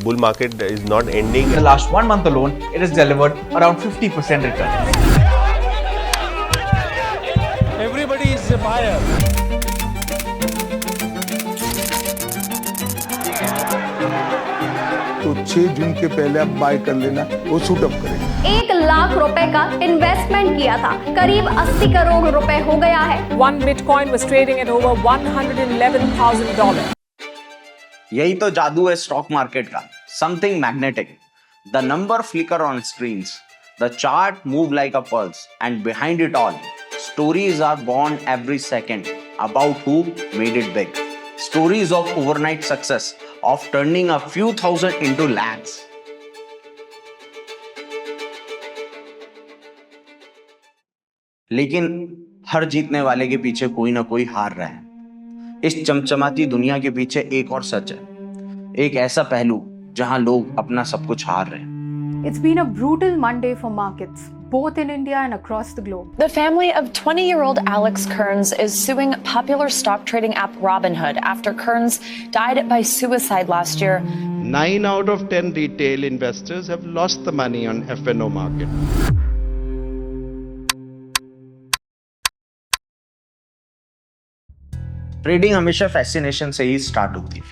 bull market is not ending. In the last 1 month alone, it has delivered around 50% return. Everybody is a buyer. तो 6 जून के पहले आप bye कर लेना, वो सूट अप करेगा। 1 लाख रुपए का इन्वेस्टमेंट किया था, करीब 80 करोड़ रुपए हो गया है। One Bitcoin was trading at over $111,000. यही तो जादू है स्टॉक मार्केट का, something magnetic. The number flicker on screens, the chart move like a pulse, and behind it all stories are born every second about who made it big. Stories of overnight success, of turning a few thousand into lakhs. लेकिन हर जीतने वाले के पीछे कोई ना कोई हार रहा है. इस चमचमाती दुनिया के पीछे एक और सच है, एक ऐसा पहलू जहां लोग अपना सब कुछ हार रहे हैं. It's been a brutal Monday for markets, both in India and across the globe. The family of 20-year-old Alex Kearns is suing popular stock trading app Robinhood after Kearns died by suicide last year. 9 out of 10 retail investors have lost the money on F&O market. Trading हमेशा fascination से ही start होती है.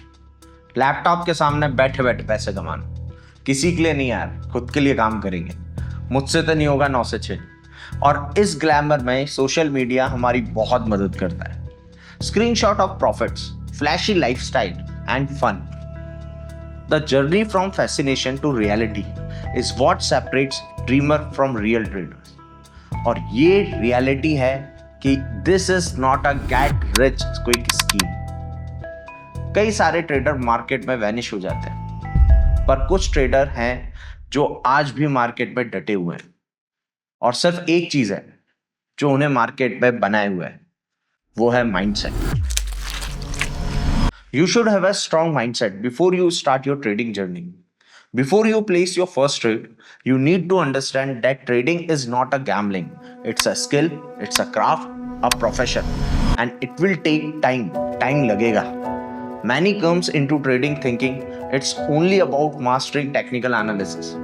Laptop के सामने बैठे बैठे पैसे कमाना. किसी के लिए नहीं यार, खुद के लिए काम करेंगे. मुझसे तो नहीं होगा 9 से 6. और इस ग्लैमर में सोशल मीडिया हमारी बहुत मदद करता है. Screenshot of profits, flashy lifestyle and fun. The journey from fascination to reality is what separates dreamer from real traders. और ये रियलिटी है कि this is not a get rich quick scheme. कई सारे ट्रेडर मार्केट में vanish हो जाते हैं, पर कुछ ट्रेडर हैं जो आज भी मार्केट में डटे हुए हैं. और सिर्फ एक चीज है जो उन्हें मार्केट में बनाए हुए है, वो है mindset. You should have a strong mindset before you start your trading journey. Before you place your first trade, you need to understand that trading is not a gambling. It's a skill, it's a craft, a profession, and it will take time. Time लगेगा. Many comes into trading thinking it's only about mastering technical analysis,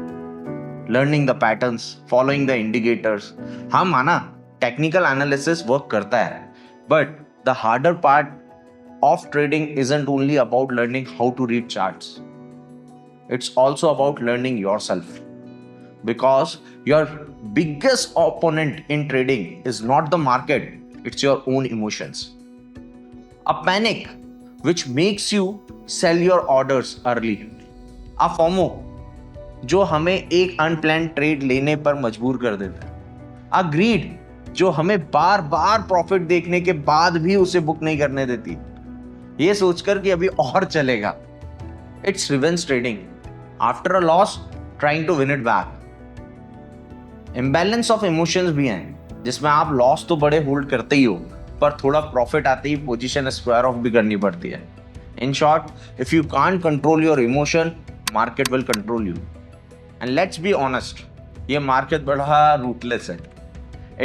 learning the patterns, following the indicators. हाँ माना, technical analysis work करता है, but the harder part of trading isn't only about learning how to read charts. It's also about learning yourself, because your biggest opponent in trading is not the market, it's your own emotions. A panic which makes you sell your orders early. A FOMO जो हमें एक unplanned trade लेने पर मजबूर कर देता है. A greed जो हमें बार बार प्रॉफिट देखने के बाद भी उसे बुक नहीं करने देती, ये सोचकर कि अभी और चलेगा. It's revenge trading. After a loss, trying to win it back. Imbalance of emotions भी हैं, जिसमें आप लॉस तो बड़े होल्ड करते ही हो, पर थोड़ा प्रॉफिट आते ही पोजीशन स्क्वायर ऑफ भी करनी पड़ती है. In short, if you can't control your emotion, market will control you. And let's be honest, ये मार्केट बड़ा ruthless है.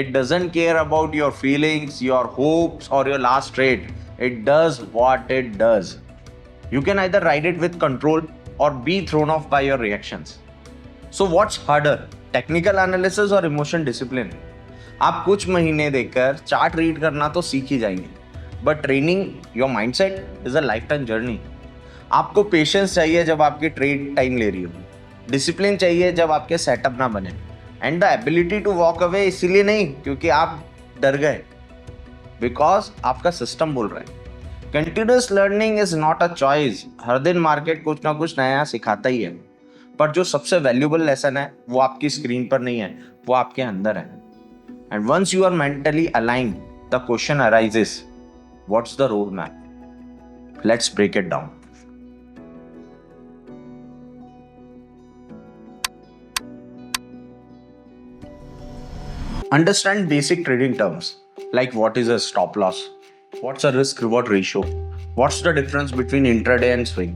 It doesn't care about your feelings, your hopes, or your last trade. It does what it does. You can either ride it with control or be thrown off by your reactions. So what's harder, technical analysis or emotion discipline? आप कुछ महीने देखकर chart read करना तो सीख ही जाएंगे, but training your mindset is a lifetime journey. आपको patience चाहिए जब आपकी ट्रेड टाइम ले रही हो, डिसिप्लिन चाहिए जब आपके सेटअप ना बने, and the ability to walk away इसीलिए नहीं क्योंकि आप डर गए, बिकॉज आपका सिस्टम बोल रहा है. Continuous learning is not a choice. हर दिन मार्केट कुछ ना कुछ नया सिखाता ही है, पर जो सबसे वैल्यूबल लेसन है वो आपकी स्क्रीन पर नहीं है, वो आपके अंदर है. And once you are mentally aligned, the question arises, what's the road map? Let's break it down. Understand basic trading terms like what is a stop loss, what's a risk reward ratio, what's the difference between intraday and swing.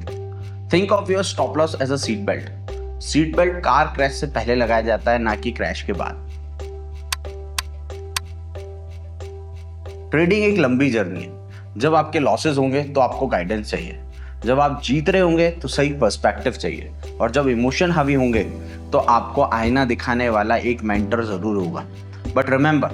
Think of your stop loss as a seat belt. Seat belt car crash से पहले लगाया जाता है, ना कि crash के बाद. Trading एक लंबी जर्नी है. जब आपके लॉसेस होंगे तो आपको गाइडेंस चाहिए. जब आप जीत रहे होंगे तो सही पर्सपेक्टिव चाहिए, और जब इमोशन हावी होंगे तो आपको आईना दिखाने वाला एक मेंटर जरूर होगा। बट रिमेंबर,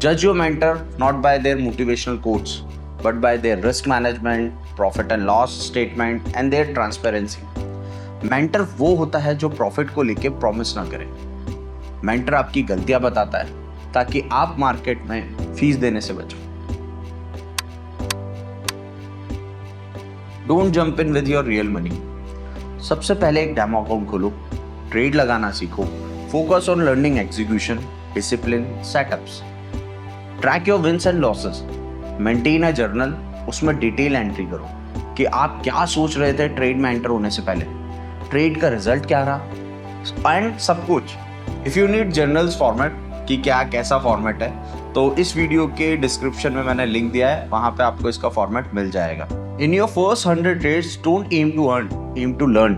जज your mentor not by their motivational quotes but by their risk management, profit and loss statement and their transparency. Mentor वो होता है जो प्रॉफिट को लेके प्रॉमिस ना करे। मेंटर आपकी गलतियां बताता है ताकि आप मार्केट में फीस देने से बचो। Don't jump in with your real money. सबसे पहले एक डेमो अकाउंट खोलो, ट्रेड लगाना सीखो, focus on learning execution, discipline, setups, track your wins and losses, maintain a journal, उसमें डिटेल एंट्री करो कि आप क्या सोच रहे थे ट्रेड में एंटर होने से पहले, ट्रेड का रिजल्ट क्या रहा, एंड सब कुछ। If you need journals format कि क्या कैसा फॉर्मेट है, तो इस वीडियो के डिस्क्रिप्शन में मैंने लिंक दिया है, वहां पे आपको इसका फॉर्मेट मिल जाएगा। In your first 100 trades, don't aim to earn, aim to learn.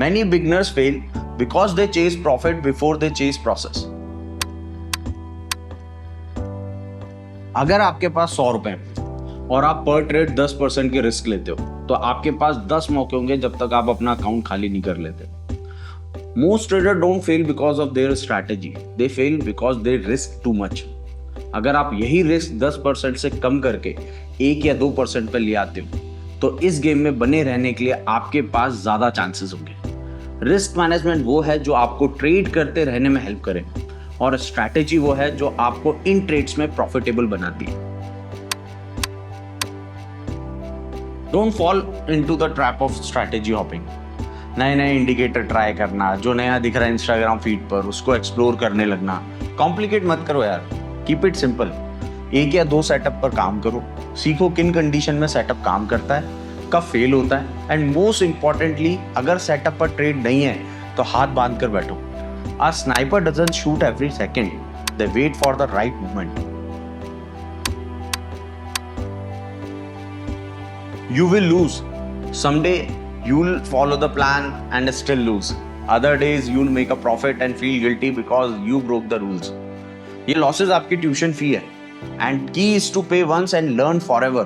Many beginners fail because they chase profit before they chase process. अगर आपके पास 100 रुपए और आप पर ट्रेड 10% के रिस्क लेते हो, तो आपके पास 10 मौके होंगे जब तक आप अपना अकाउंट खाली नहीं कर लेते। Most traders don't fail because of their strategy. They fail because they risk too much. अगर आप यही रिस्क 10% से कम करके 1 या 2% पे ले आते हो, तो इस गेम में बने रहने के लिए आपके पास ज्यादा चांसेस होंगे। रिस्क मैनेजमेंट वो है जो आपको ट्रेड करते रहने में हेल्प करे, और स्ट्रैटेजी वो है जो आपको इन ट्रेड्स में प्रॉफिटेबल बनाती है। Don't fall into the trap of strategy hopping. नए नए इंडिकेटर ट्राई करना, जो नया दिख रहा है इंस्टाग्राम फीड पर उसको एक्सप्लोर करने लगना। कॉम्प्लिकेट मत करो यार, कीप इट सिंपल। 1 या 2 सेटअप पर काम करो, सीखो किन कंडीशन में सेटअप काम करता है, कब फेल होता है, एंड मोस्ट इंपॉर्टेंटली अगर सेटअप पर ट्रेड नहीं है तो हाथ बांध कर बैठो। A sniper doesn't shoot every second, they wait for the right moment. You will lose. Someday you'll follow the plan and still lose. Other days you'll make a profit and feel guilty because you broke the rules. ये losses आपकी tuition fee है, and key is to pay once and learn forever.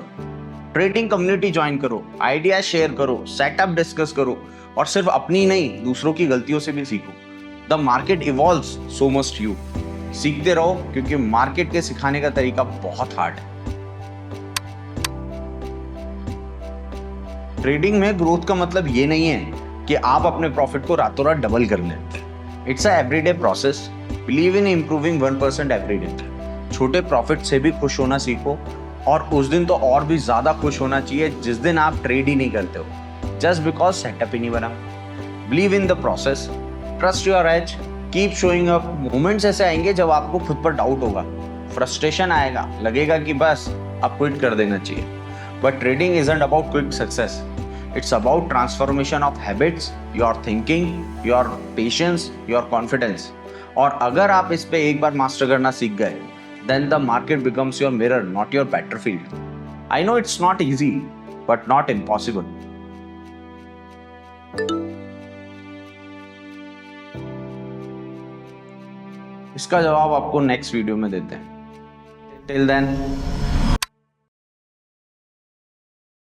Trading community join करो, idea share करो, setup discuss करो, और सिर्फ अपनी नहीं दूसरों की गलतियों से भी सीखो। The market evolves, so must you. सीखते रहो क्योंकि मार्केट के सिखाने का तरीका बहुत हार्ड है। ट्रेडिंग में ग्रोथ का मतलब ये नहीं है कि आप अपने प्रॉफिट को रातों रात डबल कर लें। It's a everyday process. Believe in improving 1% every day. छोटे प्रॉफिट से भी खुश होना सीखो, और उस दिन तो और भी ज्यादा खुश होना चाहिए जिस दिन आप ट्रेड ही नहीं करते हो, जस्ट बिकॉज सेटअप ही नहीं बना। Believe in the process, trust your age, keep showing up. Moments ऐसे आएंगे जब आपको खुद पर डाउट होगा, फ्रस्ट्रेशन आएगा, लगेगा कि बस अब क्विट कर देना चाहिए। But trading isn't about quick success, it's about transformation of habits, your thinking, your patience, your confidence. और अगर आप इस पे एक बार मास्टर करना सीख गए, then the market becomes your mirror, not your battlefield. I know it's not easy, but not impossible. इसका जवाब आपको नेक्स्ट वीडियो में देते हैं। Till then,